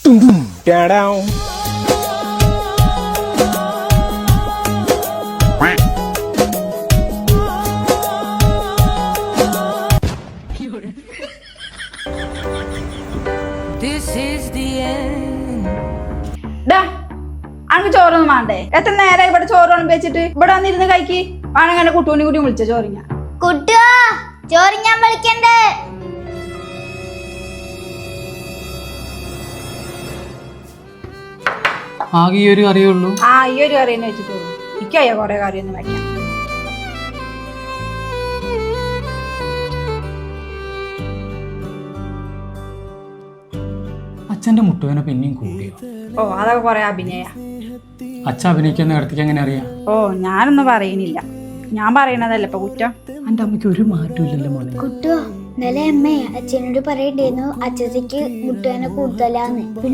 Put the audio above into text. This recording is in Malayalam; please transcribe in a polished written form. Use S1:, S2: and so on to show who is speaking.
S1: അനക്ക് ചോറൊന്നും വേണ്ടേ? എത്ര നേരം ഇവിടെ ചോറ് വിളമ്പിച്ചിട്ട് ഇവിടെ വന്നിരുന്ന് കഴിക്ക്. വേണമെങ്കിൽ കുട്ടൂനി കൂടി വിളിച്ച ചോറിഞ്ഞ
S2: കുട്ടുവാ ചോറ് ഞാൻ വിളിക്കണ്ടേ?
S3: ആകെ ഈ ഒരു കറിയുള്ളൂ.
S1: ഈ ഒരു കറി തന്നെ വെച്ചിട്ടുള്ളൂ. എനിക്കയ്യ കൊറേ കറിയൊന്നും വയ്ക്കാം.
S3: അച്ഛന്റെ മുട്ടുവേന പിന്നെയും കൂടിയോ?
S1: അതൊക്കെ കൊറേ അഭിനയ.
S3: അച്ഛൻ അഭിനയിക്കുന്ന ഇടത്തേക്ക് എങ്ങനെ അറിയാം?
S1: ഞാനൊന്നും പറയുന്നില്ല. ഞാൻ പറയണതല്ല ഇപ്പൊ കുറ്റം.
S3: എന്റെ അമ്മയ്ക്ക് ഒരു മാറ്റമില്ലല്ലോ മോനെ.
S2: കുട്ടുവാ ഇന്നലെ അമ്മേ അച്ഛനോട് പറയണ്ടായിരുന്നു അച്ഛത്തേക്ക് മുട്ടുവേന കൂടുതലാന്ന്.